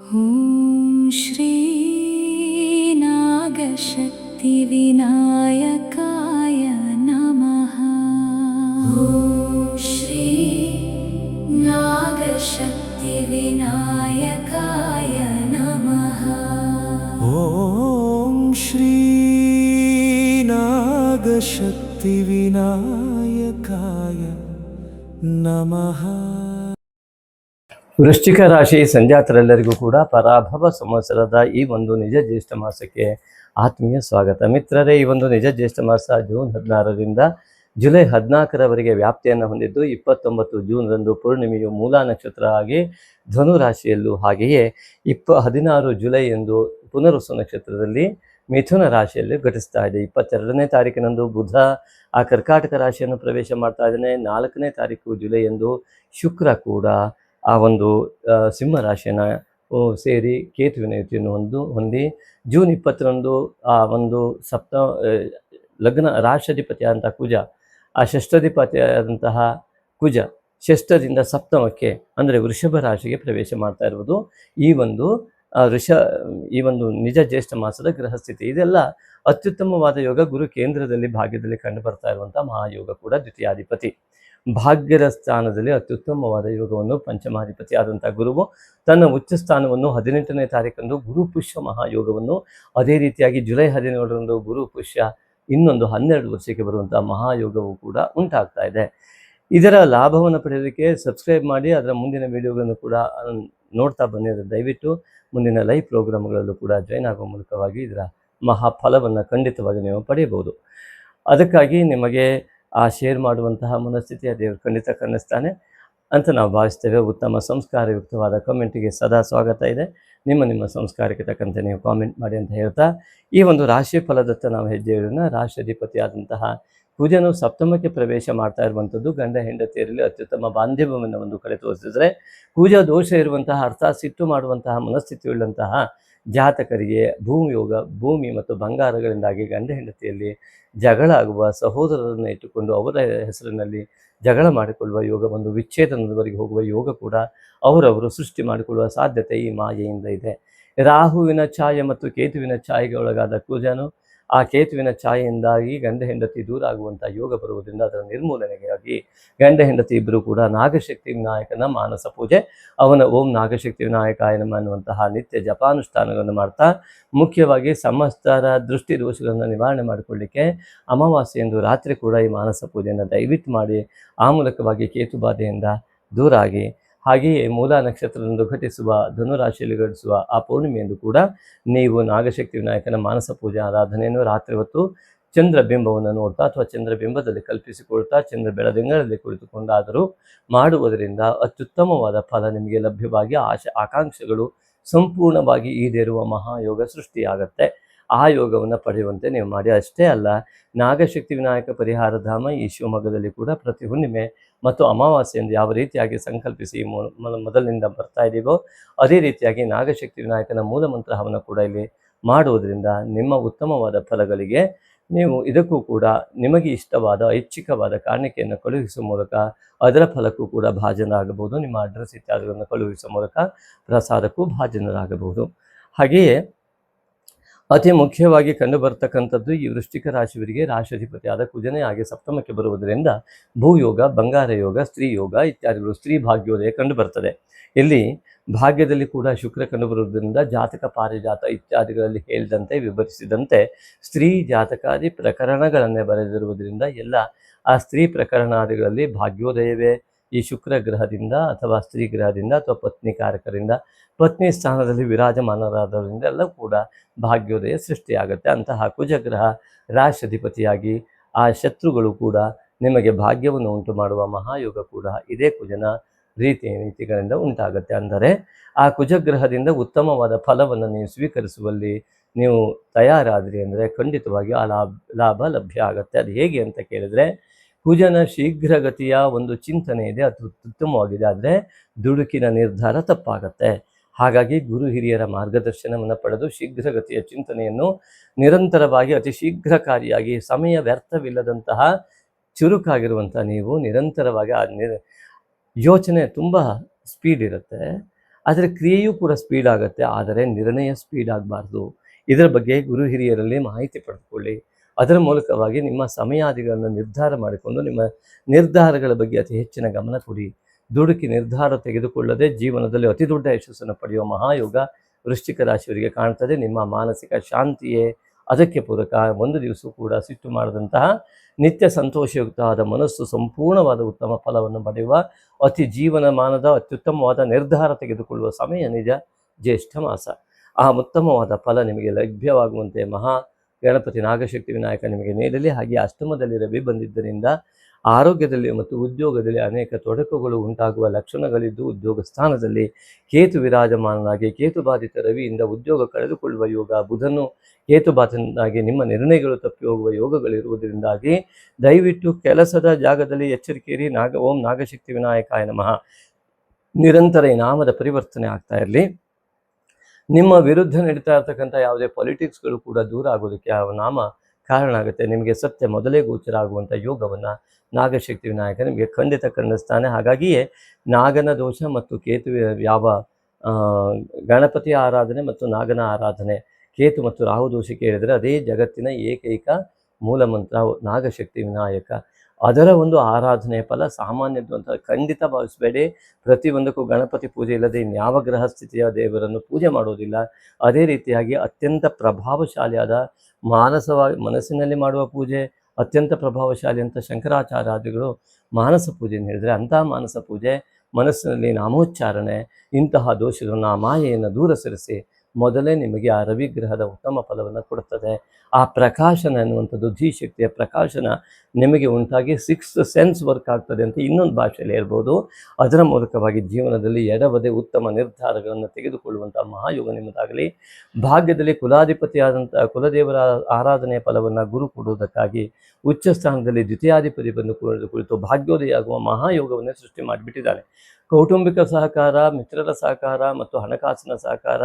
ॐ श्री नागशक्तिविनायकाय नमः। ॐ श्री नागशक्तिविनायकाय नमः। ॐ श्री नागशक्तिविनायकाय नमः। ವೃಶ್ಚಿಕ ರಾಶಿ ಸಂಜಾತರೆಲ್ಲರಿಗೂ ಕೂಡ ಪರಾಭವ ಸಂವತ್ಸರದ ಈ ಒಂದು ನಿಜ ಜ್ಯೇಷ್ಠ ಮಾಸಕ್ಕೆ ಆತ್ಮೀಯ ಸ್ವಾಗತ. ಮಿತ್ರರೇ, ಈ ಒಂದು ನಿಜ ಜ್ಯೇಷ್ಠ ಮಾಸ ಜೂನ್ 16ರಿಂದ ಜುಲೈ 14ರವರೆಗೆ ವ್ಯಾಪ್ತಿಯನ್ನು ಹೊಂದಿದ್ದು 29 ಜೂನ್ರಂದು ಪೂರ್ಣಿಮೆಯು ಮೂಲ ನಕ್ಷತ್ರ ಆಗಿ ಧನು ರಾಶಿಯಲ್ಲೂ, ಹಾಗೆಯೇ 16 ಜುಲೈ ಎಂದು ಪುನರ್ವಸು ನಕ್ಷತ್ರದಲ್ಲಿ ಮಿಥುನ ರಾಶಿಯಲ್ಲಿ ಘಟಿಸ್ತಾ ಇದೆ. 22ನೇ ತಾರೀಕಿನಂದು ಬುಧ ಆ ಕರ್ಕಾಟಕ ರಾಶಿಯನ್ನು ಪ್ರವೇಶ ಮಾಡ್ತಾ ಇದ್ದಾನೆ. 4ನೇ ತಾರೀಕು ಜುಲೈ ಎಂದು ಶುಕ್ರ ಕೂಡ ಆ ಒಂದು ಸಿಂಹ ರಾಶಿಯನ್ನು ಸೇರಿ ಕೇತುವಿನ ಯುತಿಯನ್ನು ಹೊಂದಿ ಜೂನ್ 20ರಂದು ಆ ಒಂದು ಲಗ್ನ ರಾಷ್ಟ್ರಾಧಿಪತಿ ಆದಂತಹ ಕುಜ, ಆ ಷಷ್ಠಾಧಿಪತಿ ಆದಂತಹ ಕುಜ ಷಷ್ಠದಿಂದ ಸಪ್ತಮಕ್ಕೆ ಅಂದರೆ ವೃಷಭ ರಾಶಿಗೆ ಪ್ರವೇಶ ಮಾಡ್ತಾ ಇರುವುದು ಈ ಒಂದು ನಿಜ ಜ್ಯೇಷ್ಠ ಮಾಸದ ಗ್ರಹಸ್ಥಿತಿ. ಇದೆಲ್ಲ ಅತ್ಯುತ್ತಮವಾದ ಯೋಗ. ಗುರು ಕೇಂದ್ರದಲ್ಲಿ ಭಾಗ್ಯದಲ್ಲಿ ಕಂಡು ಬರ್ತಾ ಇರುವಂಥ ಮಹಾಯೋಗ ಕೂಡ ದ್ವಿತೀಯಾಧಿಪತಿ. ಭಾಗ್ಯದ ಸ್ಥಾನದಲ್ಲಿ ಅತ್ಯುತ್ತಮವಾದ ಯೋಗವನ್ನು ಪಂಚಮಾಧಿಪತಿ ಆದಂಥ ಗುರುವು ತನ್ನ ಉಚ್ಚ ಸ್ಥಾನವನ್ನು 18ನೇ ತಾರೀಕಂದು ಗುರು ಪುಷ್ಯ ಮಹಾಯೋಗವನ್ನು, ಅದೇ ರೀತಿಯಾಗಿ ಜುಲೈ 17ರಂದು ಗುರು ಪುಷ್ಯ ಇನ್ನೊಂದು 12 ವರ್ಷಕ್ಕೆ ಬರುವಂಥ ಮಹಾಯೋಗವು ಕೂಡ ಉಂಟಾಗ್ತಾ ಇದೆ. ಇದರ ಲಾಭವನ್ನು ಪಡೆಯೋದಕ್ಕೆ ಸಬ್ಸ್ಕ್ರೈಬ್ ಮಾಡಿ, ಅದರ ಮುಂದಿನ ವಿಡಿಯೋಗಳನ್ನು ಕೂಡ ನೋಡ್ತಾ ಬನ್ನಿ. ದಯವಿಟ್ಟು ಮುಂದಿನ ಲೈವ್ ಪ್ರೋಗ್ರಾಮ್ಗಳಲ್ಲೂ ಕೂಡ ಜಾಯ್ನ್ ಆಗುವ ಮೂಲಕವಾಗಿ ಇದರ ಮಹಾಫಲವನ್ನು ಖಂಡಿತವಾಗಿ ನೀವು ಪಡೆಯಬಹುದು. ಅದಕ್ಕಾಗಿ ನಿಮಗೆ ಆ ಶೇರ್ ಮಾಡುವಂತಹ ಮನಸ್ಥಿತಿಯ ದೇವರು ಖಂಡಿತ ಕಣ್ಣಿಸ್ತಾನೆ ಅಂತ ನಾವು ಭಾವಿಸ್ತೇವೆ. ಉತ್ತಮ ಸಂಸ್ಕಾರಯುಕ್ತವಾದ ಕಮೆಂಟಿಗೆ ಸದಾ ಸ್ವಾಗತ ಇದೆ. ನಿಮ್ಮ ಸಂಸ್ಕಾರಕ್ಕೆ ತಕ್ಕಂತೆ ನೀವು ಕಾಮೆಂಟ್ ಮಾಡಿ ಅಂತ ಹೇಳ್ತಾ, ಈ ಒಂದು ರಾಶಿ ಫಲದತ್ತ ನಾವು ಹೆಜ್ಜೆ ಇಡೋಣ. ರಾಷ್ಟ್ರಾಧಿಪತಿಯಾದಂತಹ ಕುಜನು ಸಪ್ತಮಕ್ಕೆ ಪ್ರವೇಶ ಮಾಡ್ತಾ ಇರುವಂಥದ್ದು ಗಂಡ ಹೆಂಡತಿಯರಲ್ಲಿ ಅತ್ಯುತ್ತಮ ಬಾಂಧವ್ಯವನ್ನು ಒಂದು ಕಡೆ ತೋರಿಸಿದ್ರೆ, ಕುಜ ದೋಷ ಇರುವಂತಹ ಅರ್ಥಾತ್ ಸಿಟ್ಟು ಮಾಡುವಂತಹ ಮನಸ್ಥಿತಿ ಉಳ್ಳಂತಹ ಜಾತಕರಿಗೆ ಭೂಮಿ ಮತ್ತು ಬಂಗಾರಗಳಿಂದಾಗಿ ಗಂಡ ಹೆಂಡತಿಯಲ್ಲಿ ಜಗಳ ಆಗುವ, ಸಹೋದರರನ್ನು ಇಟ್ಟುಕೊಂಡು ಅವರ ಹೆಸರಿನಲ್ಲಿ ಜಗಳ ಮಾಡಿಕೊಳ್ಳುವ ಯೋಗ, ಒಂದು ವಿಚ್ಛೇದನದವರೆಗೆ ಹೋಗುವ ಯೋಗ ಕೂಡ ಅವರವರು ಸೃಷ್ಟಿ ಮಾಡಿಕೊಳ್ಳುವ ಸಾಧ್ಯತೆ ಈ ಮಾಯೆಯಿಂದ ಇದೆ. ರಾಹುವಿನ ಛಾಯೆ ಮತ್ತು ಕೇತುವಿನ ಛಾಯೆಗೆ ಒಳಗಾದ ಕುಜನು ಆ ಕೇತುವಿನ ಛಾಯೆಯಿಂದಾಗಿ ಗಂಡ ಹೆಂಡತಿ ದೂರ ಆಗುವಂಥ ಯೋಗ ಬರುವುದರಿಂದ ಅದರ ನಿರ್ಮೂಲನೆಗಾಗಿ ಗಂಡ ಹೆಂಡತಿ ಇಬ್ಬರು ಕೂಡ ನಾಗಶಕ್ತಿ ವಿನಾಯಕನ ಮಾನಸ ಪೂಜೆ, ಅವನ ಓಂ ನಾಗಶಕ್ತಿ ವಿನಾಯಕಾಯ ನಮಃ ಅನ್ನುವಂತಹ ನಿತ್ಯ ಜಪಾನುಷ್ಠಾನಗಳನ್ನು ಮಾಡ್ತಾ, ಮುಖ್ಯವಾಗಿ ಸಮಸ್ತರ ದೃಷ್ಟಿ ದೋಷಗಳನ್ನು ನಿವಾರಣೆ ಮಾಡಿಕೊಳ್ಳಿಕ್ಕೆ ಅಮಾವಾಸ್ಯೆಯಂದು ರಾತ್ರಿ ಕೂಡ ಈ ಮಾನಸ ಪೂಜೆಯನ್ನು ದಯವಿಟ್ಟು ಮಾಡಿ, ಆ ಮೂಲಕವಾಗಿ ಕೇತು ಬಾಧೆಯಿಂದ ದೂರ ಆಗಿ, ಹಾಗೆಯೇ ಮೂಲ ನಕ್ಷತ್ರದಂದು ಘಟಿಸುವ ಧನುರಾಶಿಯಲ್ಲಿ ಘಟಿಸುವ ಆ ಪೂರ್ಣಿಮೆಯಂದು ಕೂಡ ನೀವು ನಾಗಶಕ್ತಿ ವಿನಾಯಕನ ಮಾನಸ ಪೂಜೆ ಆರಾಧನೆಯನ್ನು ರಾತ್ರಿ ಹೊತ್ತು ಚಂದ್ರಬಿಂಬವನ್ನು ನೋಡ್ತಾ ಅಥವಾ ಚಂದ್ರಬಿಂಬದಲ್ಲಿ ಕಲ್ಪಿಸಿಕೊಳ್ತಾ ಚಂದ್ರ ಬೆಳದಿಂಗಳಲ್ಲಿ ಕುಳಿತುಕೊಂಡಾದರೂ ಮಾಡುವುದರಿಂದ ಅತ್ಯುತ್ತಮವಾದ ಫಲ ನಿಮಗೆ ಲಭ್ಯವಾಗಿ ಆಕಾಂಕ್ಷೆಗಳು ಸಂಪೂರ್ಣವಾಗಿ ಈಡೇರುವ ಮಹಾಯೋಗ ಸೃಷ್ಟಿಯಾಗತ್ತೆ. ಆ ಯೋಗವನ್ನು ಪಡೆಯುವಂತೆ ನೀವು ಮಾಡಿ. ಅಷ್ಟೇ ಅಲ್ಲ, ನಾಗಶಕ್ತಿ ವಿನಾಯಕ ಪರಿಹಾರ ಧಾಮ ಈ ಶಿವಮೊಗ್ಗದಲ್ಲಿ ಕೂಡ ಪ್ರತಿ ಹುಣ್ಣಿಮೆ ಮತ್ತು ಅಮಾವಾಸ್ಯೆಯಿಂದ ಯಾವ ರೀತಿಯಾಗಿ ಸಂಕಲ್ಪಿಸಿ ಮೊದಲಿನಿಂದ ಬರ್ತಾ ಇದ್ದೀವೋ ಅದೇ ರೀತಿಯಾಗಿ ನಾಗಶಕ್ತಿ ವಿನಾಯಕನ ಮೂಲ ಮಂತ್ರವನ್ನು ಕೂಡ ಇಲ್ಲಿ ಮಾಡುವುದರಿಂದ ನಿಮ್ಮ ಉತ್ತಮವಾದ ಫಲಗಳಿಗೆ ನೀವು ಇದಕ್ಕೂ ಕೂಡ ನಿಮಗೆ ಇಷ್ಟವಾದ ಐಚ್ಛಿಕವಾದ ಕಾಣಿಕೆಯನ್ನು ಕಳುಹಿಸುವ ಮೂಲಕ ಅದರ ಫಲಕ್ಕೂ ಕೂಡ ಭಾಜನರಾಗಬಹುದು. ನಿಮ್ಮ ಅಡ್ರೆಸ್ ಇತ್ಯಾದಿಗಳನ್ನು ಕಳುಹಿಸುವ ಮೂಲಕ ಪ್ರಸಾದಕ್ಕೂ ಭಾಜನರಾಗಬಹುದು. ಹಾಗೆಯೇ ಅತಿ ಮುಖ್ಯವಾಗಿ ಕಂಡು ಬರ್ತಕ್ಕಂಥದ್ದು ಈ ವೃಶ್ಚಿಕ ರಾಶಿಯವರಿಗೆ ರಾಷ್ಟ್ರಾಧಿಪತಿಯಾದ ಕುಜನೇ ಆಗಿ ಸಪ್ತಮಕ್ಕೆ ಬರುವುದರಿಂದ ಭೂಯೋಗ, ಬಂಗಾರ ಯೋಗ, ಸ್ತ್ರೀ ಯೋಗ ಇತ್ಯಾದಿಗಳು, ಸ್ತ್ರೀ ಭಾಗ್ಯೋದಯ ಕಂಡು ಬರ್ತದೆ. ಇಲ್ಲಿ ಭಾಗ್ಯದಲ್ಲಿ ಕೂಡ ಶುಕ್ರ ಕಂಡು ಬರುವುದರಿಂದ ಜಾತಕ ಪಾರಿಜಾತ ಇತ್ಯಾದಿಗಳಲ್ಲಿ ಹೇಳಿದಂತೆ ವಿವರಿಸಿದಂತೆ ಸ್ತ್ರೀ ಜಾತಕಾದಿ ಪ್ರಕರಣಗಳನ್ನೇ ಬರೆದಿರುವುದರಿಂದ ಎಲ್ಲ ಆ ಸ್ತ್ರೀ ಪ್ರಕರಣಾದಿಗಳಲ್ಲಿ ಭಾಗ್ಯೋದಯವೇ ಈ ಶುಕ್ರ ಗ್ರಹದಿಂದ ಅಥವಾ ಸ್ತ್ರೀ ಗ್ರಹದಿಂದ ಅಥವಾ ಪತ್ನಿ ಕಾರಕರಿಂದ, ಪತ್ನಿ ಸ್ಥಾನದಲ್ಲಿ ವಿರಾಜಮಾನರಾದವರಿಂದ ಎಲ್ಲ ಕೂಡ ಭಾಗ್ಯೋದಯ ಸೃಷ್ಟಿಯಾಗುತ್ತೆ. ಅಂತಹ ಕುಜಗ್ರಹ ರಾಷ್ಟ್ರಾಧಿಪತಿಯಾಗಿ ಆ ಶತ್ರುಗಳು ಕೂಡ ನಿಮಗೆ ಭಾಗ್ಯವನ್ನು ಉಂಟು ಮಾಡುವ ಮಹಾಯೋಗ ಕೂಡ ಇದೇ ಕುಜನ ನೀತಿಗಳಿಂದ ಉಂಟಾಗುತ್ತೆ. ಅಂದರೆ ಆ ಕುಜಗ್ರಹದಿಂದ ಉತ್ತಮವಾದ ಫಲವನ್ನು ನೀವು ಸ್ವೀಕರಿಸುವಲ್ಲಿ ನೀವು ತಯಾರಾದ್ರಿ ಅಂದರೆ ಖಂಡಿತವಾಗಿ ಆ ಲಾಭ ಲಭ್ಯ ಆಗುತ್ತೆ. ಅದು ಹೇಗೆ ಅಂತ ಕೇಳಿದ್ರೆ, ಕುಜನ ಶೀಘ್ರಗತಿಯ ಒಂದು ಚಿಂತನೆ ಇದೆ, ಅದು ಉತ್ತಮವಾಗಿದೆ, ಆದರೆ ದುಡುಕಿನ ನಿರ್ಧಾರ ತಪ್ಪಾಗತ್ತೆ. ಹಾಗಾಗಿ ಗುರು ಹಿರಿಯರ ಮಾರ್ಗದರ್ಶನವನ್ನು ಪಡೆದು ಶೀಘ್ರಗತಿಯ ಚಿಂತನೆಯನ್ನು ನಿರಂತರವಾಗಿ ಅತಿ ಶೀಘ್ರಕಾರಿಯಾಗಿ ಸಮಯ ವ್ಯರ್ಥವಿಲ್ಲದಂತಹ ಚುರುಕಾಗಿರುವಂಥ ನೀವು ನಿರಂತರವಾಗಿ ಯೋಚನೆ ತುಂಬ ಸ್ಪೀಡ್ ಇರುತ್ತೆ. ಆದರೆ ಕ್ರಿಯೆಯೂ ಕೂಡ ಸ್ಪೀಡ್ ಆಗುತ್ತೆ, ಆದರೆ ನಿರ್ಣಯ ಸ್ಪೀಡ್ ಆಗಬಾರ್ದು. ಇದರ ಬಗ್ಗೆ ಗುರು ಹಿರಿಯರಲ್ಲಿ ಮಾಹಿತಿ ಪಡೆದುಕೊಳ್ಳಿ. ಅದರ ಮೂಲಕವಾಗಿ ನಿಮ್ಮ ಸಮಯಾದಿಗಳನ್ನು ನಿರ್ಧಾರ ಮಾಡಿಕೊಂಡು ನಿಮ್ಮ ನಿರ್ಧಾರಗಳ ಬಗ್ಗೆ ಅತಿ ಹೆಚ್ಚಿನ ಗಮನ ಕೊಡಿ. ದುಡುಕಿ ನಿರ್ಧಾರ ತೆಗೆದುಕೊಳ್ಳದೆ ಜೀವನದಲ್ಲಿ ಅತಿ ದೊಡ್ಡ ಯಶಸ್ಸನ್ನು ಪಡೆಯುವ ಮಹಾಯೋಗ ವೃಶ್ಚಿಕ ರಾಶಿಯವರಿಗೆ ಕಾಣ್ತದೆ. ನಿಮ್ಮ ಮಾನಸಿಕ ಶಾಂತಿಯೇ ಅದಕ್ಕೆ ಪೂರಕ. ಒಂದು ದಿವಸ ಕೂಡ ಸಿಟ್ಟು ಮಾಡದಂತಹ ನಿತ್ಯ ಸಂತೋಷಯುಕ್ತವಾದ ಮನಸ್ಸು ಸಂಪೂರ್ಣವಾದ ಉತ್ತಮ ಫಲವನ್ನು ಪಡೆಯುವ ಅತಿ ಜೀವನಮಾನದ ಅತ್ಯುತ್ತಮವಾದ ನಿರ್ಧಾರ ತೆಗೆದುಕೊಳ್ಳುವ ಸಮಯ ನಿಜ ಜ್ಯೇಷ್ಠ ಮಾಸ. ಆ ಉತ್ತಮವಾದ ಫಲ ನಿಮಗೆ ಲಭ್ಯವಾಗುವಂತೆ ಮಹಾ ಗಣಪತಿ ನಾಗಶಕ್ತಿ ವಿನಾಯಕ ನಿಮಗೆ ನೀಡಲಿ. ಹಾಗೆ ಅಷ್ಟಮದಲ್ಲಿ ರವಿ ಬಂದಿದ್ದರಿಂದ ಆರೋಗ್ಯದಲ್ಲಿ ಮತ್ತು ಉದ್ಯೋಗದಲ್ಲಿ ಅನೇಕ ತೊಡಕುಗಳು ಉಂಟಾಗುವ ಲಕ್ಷಣಗಳಿದ್ದು, ಉದ್ಯೋಗ ಸ್ಥಾನದಲ್ಲಿ ಕೇತು ವಿರಾಜಮಾನನಾಗಿ ಕೇತು ಬಾಧಿತ ರವಿಯಿಂದ ಉದ್ಯೋಗ ಕಳೆದುಕೊಳ್ಳುವ ಯೋಗ, ಬುಧನು ಕೇತು ಬಾಧಿತನಾಗಿ ನಿಮ್ಮ ನಿರ್ಣಯಗಳು ತಪ್ಪಿ ಹೋಗುವ ಯೋಗಗಳಿರುವುದರಿಂದಾಗಿ ದಯವಿಟ್ಟು ಕೆಲಸದ ಜಾಗದಲ್ಲಿ ಎಚ್ಚರಿಕೆಯಿರಿ. ಓಂ ನಾಗಶಕ್ತಿ ವಿನಾಯಕಾಯ ನಮಃ. ನಿರಂತರ ಈ ನಾಮದ ಪರಿವರ್ತನೆ ಆಗ್ತಾ ಇರಲಿ. ನಿಮ್ಮ ವಿರುದ್ಧ ನಡೀತಾ ಇರ್ತಕ್ಕಂಥ ಯಾವುದೇ ಪಾಲಿಟಿಕ್ಸ್ಗಳು ಕೂಡ ದೂರ ಆಗೋದಕ್ಕೆ ಆ ನಾಮ ಕಾರಣ ಆಗುತ್ತೆ. ನಿಮಗೆ ಸತ್ಯ ಮೊದಲೇ ಗೋಚರ ಆಗುವಂಥ ಯೋಗವನ್ನು ನಾಗಶಕ್ತಿ ವಿನಾಯಕ ನಿಮಗೆ ಖಂಡಿತ ಖಂಡಿಸ್ತಾನೆ. ಹಾಗಾಗಿಯೇ ನಾಗನ ದೋಷ ಮತ್ತು ಕೇತು ಯಾವ ಗಣಪತಿ ಆರಾಧನೆ ಮತ್ತು ನಾಗನ ಆರಾಧನೆ, ಕೇತು ಮತ್ತು ರಾಹು ದೋಷಕ್ಕೆ ಹೇಳಿದರೆ ಅದೇ ಜಗತ್ತಿನ ಏಕೈಕ ಮೂಲ ಮಂತ್ರ ನಾಗಶಕ್ತಿ ವಿನಾಯಕ. ಅದರ ಒಂದು ಆರಾಧನೆಯ ಫಲ ಸಾಮಾನ್ಯದ್ದು ಅಂತ ಖಂಡಿತ ಭಾವಿಸಬೇಡಿ. ಪ್ರತಿಯೊಂದಕ್ಕೂ ಗಣಪತಿ ಪೂಜೆ ಇಲ್ಲದೆ ಇನ್ಯಾವ ಗ್ರಹ ಸ್ಥಿತಿಯ ದೇವರನ್ನು ಪೂಜೆ ಮಾಡೋದಿಲ್ಲ. ಅದೇ ರೀತಿಯಾಗಿ ಅತ್ಯಂತ ಪ್ರಭಾವಶಾಲಿಯಾದ ಮನಸ್ಸಿನಲ್ಲಿ ಮಾಡುವ ಪೂಜೆ ಅತ್ಯಂತ ಪ್ರಭಾವಶಾಲಿ ಅಂತ ಶಂಕರಾಚಾರ್ಯಾದಿಗಳು ಮಾನಸ ಪೂಜೆಯನ್ನು ಹೇಳಿದರೆ, ಅಂತಹ ಮಾನಸ ಪೂಜೆ ಮನಸ್ಸಿನಲ್ಲಿ ನಾಮೋಚ್ಚಾರಣೆ ಇಂತಹ ದೋಷಗಳನ್ನು ಆ ಮಾಯೆಯನ್ನು ದೂರ ಸರಿಸಿ ಮೊದಲೇ ನಿಮಗೆ ಆ ರವಿಗ್ರಹದ ಉತ್ತಮ ಫಲವನ್ನು ಕೊಡುತ್ತದೆ. ಆ ಪ್ರಕಾಶನ ಎನ್ನುವಂಥದ್ದು ಧೀಶಕ್ತಿಯ ಪ್ರಕಾಶನ ನಿಮಗೆ ಉಂಟಾಗಿ 6th ಸೆನ್ಸ್ ವರ್ಕ್ ಆಗ್ತದೆ ಅಂತ ಇನ್ನೊಂದು ಭಾಷೆಯಲ್ಲಿ ಹೇಳ್ಬೋದು. ಅದರ ಮೂಲಕವಾಗಿ ಜೀವನದಲ್ಲಿ ಎಡವದೆ ಉತ್ತಮ ನಿರ್ಧಾರಗಳನ್ನು ತೆಗೆದುಕೊಳ್ಳುವಂಥ ಮಹಾಯೋಗ ನಿಮ್ಮದಾಗಲಿ. ಭಾಗ್ಯದಲ್ಲಿ ಕುಲಾಧಿಪತಿಯಾದಂಥ ಕುಲದೇವರ ಆರಾಧನೆಯ ಫಲವನ್ನು ಗುರು ಕೊಡುವುದಕ್ಕಾಗಿ ಉಚ್ಚ ಸ್ಥಾನದಲ್ಲಿ ದ್ವಿತೀಯಾಧಿಪತಿ ಬಂದು ಕುಳಿತು ಭಾಗ್ಯೋದಯ ಆಗುವ ಮಹಾಯೋಗವನ್ನೇ ಸೃಷ್ಟಿ ಮಾಡಿಬಿಟ್ಟಿದ್ದಾರೆ. ಕೌಟುಂಬಿಕ ಸಹಕಾರ, ಮಿತ್ರರ ಸಹಕಾರ ಮತ್ತು ಹಣಕಾಸಿನ ಸಹಕಾರ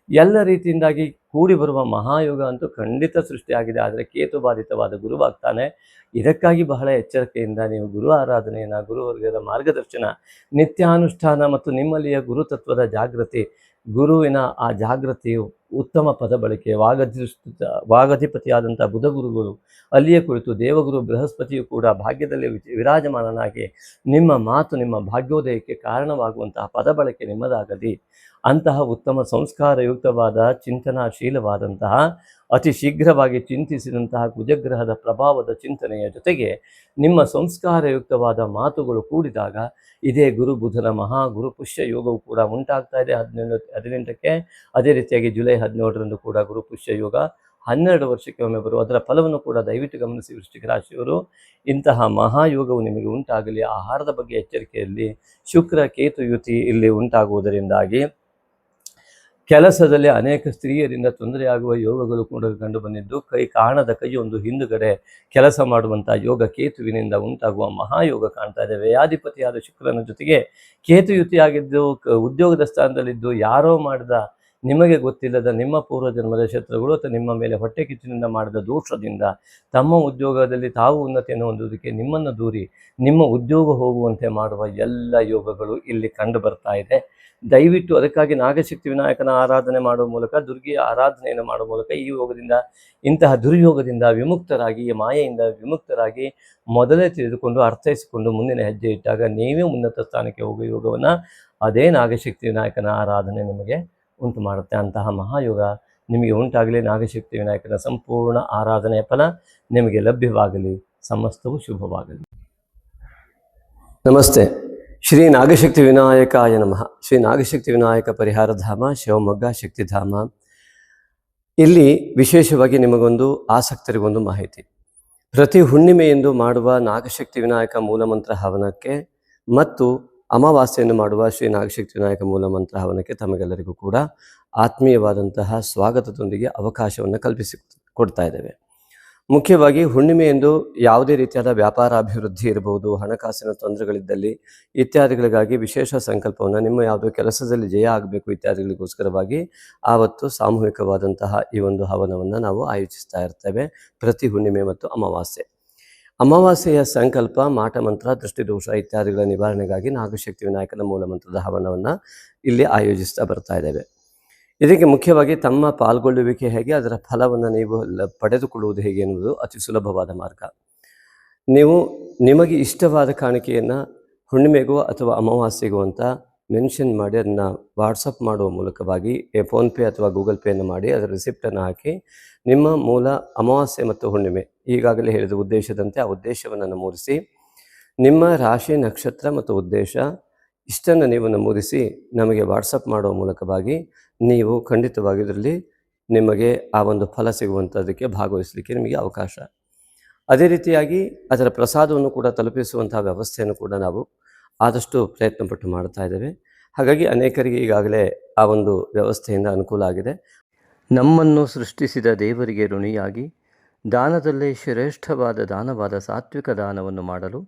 ಎಲ್ಲ ರೀತಿಯಿಂದಾಗಿ ಕೂಡಿ ಬರುವ ಮಹಾಯೋಗ ಅಂತೂ ಖಂಡಿತ ಸೃಷ್ಟಿಯಾಗಿದೆ. ಆದರೆ ಕೇತು ಬಾಧಿತವಾದ ಗುರುವಾಗ್ತಾನೆ. ಇದಕ್ಕಾಗಿ ಬಹಳ ಎಚ್ಚರಿಕೆಯಿಂದ ನೀವು ಗುರು ಆರಾಧನೆಯನ್ನು, ಗುರುವರ್ಗದ ಮಾರ್ಗದರ್ಶನ, ನಿತ್ಯಾನುಷ್ಠಾನ ಮತ್ತು ನಿಮ್ಮಲ್ಲಿಯ ಗುರುತತ್ವದ ಜಾಗೃತಿ, ಗುರುವಿನ ಆ ಜಾಗೃತಿಯು ಉತ್ತಮ ಪದ ಬಳಕೆ, ವಾಗಧಿಪತಿಯಾದಂಥ ಬುಧ ಗುರುಗಳು ಅಲ್ಲಿಯೇ ಕುಳಿತು ದೇವಗುರು ಬೃಹಸ್ಪತಿಯು ಕೂಡ ಭಾಗ್ಯದಲ್ಲಿ ವಿರಾಜಮಾನನಾಗಿ ನಿಮ್ಮ ಮಾತು ನಿಮ್ಮ ಭಾಗ್ಯೋದಯಕ್ಕೆ ಕಾರಣವಾಗುವಂತಹ ಪದ ಬಳಕೆ ನಿಮ್ಮದಾಗಲಿ. ಅಂತಹ ಉತ್ತಮ ಸಂಸ್ಕಾರಯುಕ್ತವಾದ ಚಿಂತನಾಶೀಲವಾದಂತಹ ಅತಿ ಶೀಘ್ರವಾಗಿ ಚಿಂತಿಸಿದಂತಹ ಕುಜಗ್ರಹದ ಪ್ರಭಾವದ ಚಿಂತನೆಯ ಜೊತೆಗೆ ನಿಮ್ಮ ಸಂಸ್ಕಾರಯುಕ್ತವಾದ ಮಾತುಗಳು ಕೂಡಿದಾಗ ಇದೇ ಗುರು ಬುಧನ ಮಹಾಗುರು ಪುಷ್ಯ ಯೋಗವು ಕೂಡ ಉಂಟಾಗ್ತಾ ಇದೆ 18ಕ್ಕೆ. ಅದೇ ರೀತಿಯಾಗಿ ಜುಲೈ 17ರಂದು ಕೂಡ ಗುರು ಪುಷ್ಯ ಯೋಗ 12 ವರ್ಷಕ್ಕೆ ಒಮ್ಮೆ ಬರುವ ಅದರ ಫಲವನ್ನು ಕೂಡ ದಯವಿಟ್ಟು ಗಮನಿಸಿ ವೃಶ್ಚಿಕ ರಾಶಿಯವರು. ಇಂತಹ ಮಹಾಯೋಗವು ನಿಮಗೆ ಉಂಟಾಗಲಿ. ಆಹಾರದ ಬಗ್ಗೆ ಎಚ್ಚರಿಕೆಯಲ್ಲಿ ಶುಕ್ರ ಕೇತು ಯುತಿ ಇಲ್ಲಿ ಉಂಟಾಗುವುದರಿಂದಾಗಿ ಕೆಲಸದಲ್ಲಿ ಅನೇಕ ಸ್ತ್ರೀಯರಿಂದ ತೊಂದರೆಯಾಗುವ ಯೋಗಗಳು ಕೂಡ ಕಂಡು ಬಂದಿದ್ದು, ಕಾಣದ ಕೈಯೊಂದು ಹಿಂದುಗಡೆ ಕೆಲಸ ಮಾಡುವಂಥ ಯೋಗ ಕೇತುವಿನಿಂದ ಉಂಟಾಗುವ ಮಹಾಯೋಗ ಕಾಣ್ತಾ ಇದೆ. ವ್ಯಯಾಧಿಪತಿಯಾದ ಶುಕ್ರನ ಜೊತೆಗೆ ಕೇತುಯುತಿಯಾಗಿದ್ದು ಉದ್ಯೋಗದ ಸ್ಥಾನದಲ್ಲಿದ್ದು ಯಾರೋ ಮಾಡಿದ ನಿಮಗೆ ಗೊತ್ತಿಲ್ಲದ ನಿಮ್ಮ ಪೂರ್ವಜನ್ಮದ ಶತ್ರುಗಳು ಅಥವಾ ನಿಮ್ಮ ಮೇಲೆ ಹೊಟ್ಟೆ ಕಿಚ್ಚಿನಿಂದ ಮಾಡಿದ ದೋಷದಿಂದ ತಮ್ಮ ಉದ್ಯೋಗದಲ್ಲಿ ತಾವು ಉನ್ನತಿಯನ್ನು ಹೊಂದುವುದಕ್ಕೆ ನಿಮ್ಮನ್ನು ದೂರಿ ನಿಮ್ಮ ಉದ್ಯೋಗ ಹೋಗುವಂತೆ ಮಾಡುವ ಎಲ್ಲ ಯೋಗಗಳು ಇಲ್ಲಿ ಕಂಡು ಬರ್ತಾ ಇದೆ. ದಯವಿಟ್ಟು ಅದಕ್ಕಾಗಿ ನಾಗಶಕ್ತಿ ವಿನಾಯಕನ ಆರಾಧನೆ ಮಾಡುವ ಮೂಲಕ, ದುರ್ಗಿಯ ಆರಾಧನೆಯನ್ನು ಮಾಡುವ ಮೂಲಕ ಈ ಯೋಗದಿಂದ, ಇಂತಹ ದುರ್ಯೋಗದಿಂದ ವಿಮುಕ್ತರಾಗಿ, ಈ ಮಾಯೆಯಿಂದ ವಿಮುಕ್ತರಾಗಿ ಮೊದಲೇ ತಿಳಿದುಕೊಂಡು ಅರ್ಥೈಸಿಕೊಂಡು ಮುಂದಿನ ಹೆಜ್ಜೆ ಇಟ್ಟಾಗ ನೀವೇ ಉನ್ನತ ಸ್ಥಾನಕ್ಕೆ ಹೋಗುವ ಯೋಗವನ್ನು ಅದೇ ನಾಗಶಕ್ತಿ ವಿನಾಯಕನ ಆರಾಧನೆ ನಿಮಗೆ ಉಂಟು ಮಾಡುತ್ತೆ. ಅಂತಹ ಮಹಾಯೋಗ ನಿಮಗೆ ಉಂಟಾಗಲಿ. ನಾಗಶಕ್ತಿ ವಿನಾಯಕನ ಸಂಪೂರ್ಣ ಆರಾಧನೆಯ ಫಲ ನಿಮಗೆ ಲಭ್ಯವಾಗಲಿ. ಸಮಸ್ತವು ಶುಭವಾಗಲಿ. ನಮಸ್ತೆ. ಶ್ರೀ ನಾಗಶಕ್ತಿ ವಿನಾಯಕಾಯ ನಮಃ. ಶ್ರೀ ನಾಗಶಕ್ತಿ ವಿನಾಯಕ ಪರಿಹಾರ ಧಾಮ ಶಿವಮೊಗ್ಗ ಶಕ್ತಿಧಾಮ. ಇಲ್ಲಿ ವಿಶೇಷವಾಗಿ ನಿಮಗೊಂದು ಆಸಕ್ತರಿಗೊಂದು ಮಾಹಿತಿ. ಪ್ರತಿ ಹುಣ್ಣಿಮೆಯೆಂದು ಮಾಡುವ ನಾಗಶಕ್ತಿ ವಿನಾಯಕ ಮೂಲಮಂತ್ರ ಹವನಕ್ಕೆ ಮತ್ತು ಅಮಾವಾಸ್ಯೆಯನ್ನು ಮಾಡುವ ಶ್ರೀ ನಾಗಶಕ್ತಿ ವಿನಾಯಕ ಮೂಲಮಂತ್ರ ಹವನಕ್ಕೆ ತಮಗೆಲ್ಲರಿಗೂ ಕೂಡ ಆತ್ಮೀಯವಾದಂತಹ ಸ್ವಾಗತದೊಂದಿಗೆ ಅವಕಾಶವನ್ನು ಕೊಡ್ತಾ ಇದ್ದೇವೆ. ಮುಖ್ಯವಾಗಿ ಹುಣ್ಣಿಮೆಯೆಂದು ಯಾವುದೇ ರೀತಿಯಾದ ವ್ಯಾಪಾರ ಅಭಿವೃದ್ಧಿ ಇರಬಹುದು, ಹಣಕಾಸಿನ ತೊಂದರೆಗಳಿದ್ದಲ್ಲಿ ಇತ್ಯಾದಿಗಳಿಗಾಗಿ ವಿಶೇಷ ಸಂಕಲ್ಪವನ್ನು, ನಿಮ್ಮ ಯಾವುದೋ ಕೆಲಸದಲ್ಲಿ ಜಯ ಆಗಬೇಕು ಇತ್ಯಾದಿಗಳಿಗೋಸ್ಕರವಾಗಿ ಆವತ್ತು ಸಾಮೂಹಿಕವಾದಂತಹ ಈ ಒಂದು ಹವನವನ್ನು ನಾವು ಆಯೋಜಿಸ್ತಾ ಇರ್ತೇವೆ ಪ್ರತಿ ಹುಣ್ಣಿಮೆ ಮತ್ತು ಅಮಾವಾಸ್ಯೆ. ಅಮಾವಾಸ್ಯೆಯ ಸಂಕಲ್ಪ, ಮಾಟಮಂತ್ರ, ದೃಷ್ಟಿದೋಷ ಇತ್ಯಾದಿಗಳ ನಿವಾರಣೆಗಾಗಿ ನಾಗಶಕ್ತಿ ವಿನಾಯಕನ ಮೂಲಮಂತ್ರದ ಹವನವನ್ನು ಇಲ್ಲಿ ಆಯೋಜಿಸ್ತಾ ಬರ್ತಾ ಇದ್ದೇವೆ. ಇದಕ್ಕೆ ಮುಖ್ಯವಾಗಿ ತಮ್ಮ ಪಾಲ್ಗೊಳ್ಳುವಿಕೆ ಹೇಗೆ, ಅದರ ಫಲವನ್ನು ನೀವು ಪಡೆದುಕೊಳ್ಳುವುದು ಹೇಗೆ ಎನ್ನುವುದು ಅತಿ ಸುಲಭವಾದ ಮಾರ್ಗ. ನೀವು ನಿಮಗೆ ಇಷ್ಟವಾದ ಕಾಣಿಕೆಯನ್ನು ಹುಣ್ಣಿಮೆಗೋ ಅಥವಾ ಅಮಾವಾಸ್ಯೆಗೋ ಅಂತ ಮೆನ್ಷನ್ ಮಾಡಿ ಅದನ್ನು ವಾಟ್ಸಪ್ ಮಾಡುವ ಮೂಲಕವಾಗಿ ಫೋನ್ಪೇ ಅಥವಾ ಗೂಗಲ್ ಪೇಯನ್ನು ಮಾಡಿ ಅದರ ರಿಸಿಪ್ಟನ್ನು ಹಾಕಿ ನಿಮ್ಮ ಮೂಲ ಅಮಾವಾಸ್ಯೆ ಮತ್ತು ಹುಣ್ಣಿಮೆ ಈಗಾಗಲೇ ಹೇಳಿದ ಉದ್ದೇಶದಂತೆ ಆ ಉದ್ದೇಶವನ್ನು ನಮೂದಿಸಿ, ನಿಮ್ಮ ರಾಶಿ, ನಕ್ಷತ್ರ ಮತ್ತು ಉದ್ದೇಶ ಇಷ್ಟನ್ನು ನೀವು ನಮೂದಿಸಿ ನಮಗೆ ವಾಟ್ಸಪ್ ಮಾಡುವ ಮೂಲಕವಾಗಿ ನೀವು ಖಂಡಿತವಾಗಿ ಇದರಲ್ಲಿ ನಿಮಗೆ ಆ ಒಂದು ಫಲ ಸಿಗುವಂಥದ್ದಕ್ಕೆ ಭಾಗವಹಿಸಲಿಕ್ಕೆ ನಿಮಗೆ ಅವಕಾಶ. ಅದೇ ರೀತಿಯಾಗಿ ಅದರ ಪ್ರಸಾದವನ್ನು ಕೂಡ ತಲುಪಿಸುವಂತಹ ವ್ಯವಸ್ಥೆಯನ್ನು ಕೂಡ ನಾವು ಆದಷ್ಟು ಪ್ರಯತ್ನಪಟ್ಟು ಮಾಡ್ತಾ ಇದ್ದೇವೆ. ಹಾಗಾಗಿ ಅನೇಕರಿಗೆ ಈಗಾಗಲೇ ಆ ಒಂದು ವ್ಯವಸ್ಥೆಯಿಂದ ಅನುಕೂಲ ಆಗಿದೆ. ನಮ್ಮನ್ನು ಸೃಷ್ಟಿಸಿದ ದೇವರಿಗೆ ಋಣಿಯಾಗಿ ದಾನದಲ್ಲೇ ಶ್ರೇಷ್ಠವಾದ ದಾನವಾದ ಸಾತ್ವಿಕ ದಾನವನ್ನು ಮಾಡಲು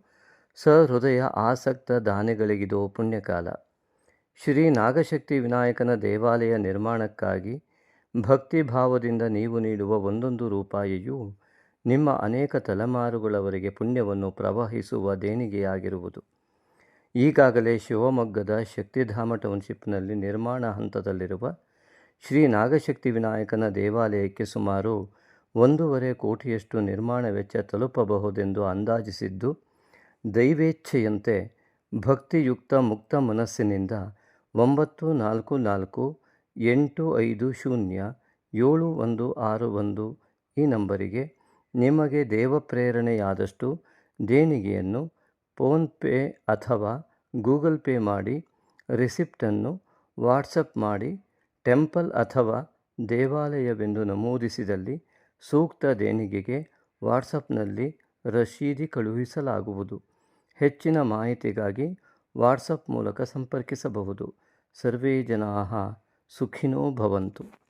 ಸಹೃದಯ ಆಸಕ್ತ ದಾನಿಗಳಿಗಿದು ಪುಣ್ಯಕಾಲ. ಶ್ರೀ ನಾಗಶಕ್ತಿ ವಿನಾಯಕನ ದೇವಾಲಯ ನಿರ್ಮಾಣಕ್ಕಾಗಿ ಭಕ್ತಿ ಭಾವದಿಂದ ನೀವು ನೀಡುವ ಒಂದೊಂದು ರೂಪಾಯಿಯೂ ನಿಮ್ಮ ಅನೇಕ ತಲೆಮಾರುಗಳವರೆಗೆ ಪುಣ್ಯವನ್ನು ಪ್ರವಹಿಸುವ ದೇಣಿಗೆಯಾಗಿರುವುದು. ಈಗಾಗಲೇ ಶಿವಮೊಗ್ಗದ ಶಕ್ತಿಧಾಮ ಟೌನ್ಶಿಪ್ನಲ್ಲಿ ನಿರ್ಮಾಣ ಹಂತದಲ್ಲಿರುವ ಶ್ರೀ ನಾಗಶಕ್ತಿ ವಿನಾಯಕನ ದೇವಾಲಯಕ್ಕೆ ಸುಮಾರು 1.5 ಕೋಟಿಯಷ್ಟು ನಿರ್ಮಾಣ ವೆಚ್ಚ ತಲುಪಬಹುದೆಂದು ಅಂದಾಜಿಸಿದ್ದು, ದೈವೇಚ್ಛೆಯಂತೆ ಭಕ್ತಿಯುಕ್ತ ಮುಕ್ತ ಮನಸ್ಸಿನಿಂದ 9448507161 ಈ ನಂಬರಿಗೆ ನಿಮಗೆ ದೇವಪ್ರೇರಣೆಯಾದಷ್ಟು ದೇಣಿಗೆಯನ್ನು ಫೋನ್ಪೇ ಅಥವಾ ಗೂಗಲ್ ಪೇ ಮಾಡಿ ರಿಸಿಪ್ಟನ್ನು ವಾಟ್ಸಪ್ ಮಾಡಿ ಟೆಂಪಲ್ ಅಥವಾ ದೇವಾಲಯವೆಂದು ನಮೂದಿಸಿದಲ್ಲಿ ಸೂಕ್ತ ದೇಣಿಗೆಗೆ ವಾಟ್ಸಪ್ನಲ್ಲಿ ರಶೀದಿ ಕಳುಹಿಸಲಾಗುವುದು. ಹೆಚ್ಚಿನ ಮಾಹಿತಿಗಾಗಿ ವಾಟ್ಸಪ್ ಮೂಲಕ ಸಂಪರ್ಕಿಸಬಹುದು. ಸರ್ವೇ ಜನಾಃ ಸುಖಿನೋ ಭವಂತು.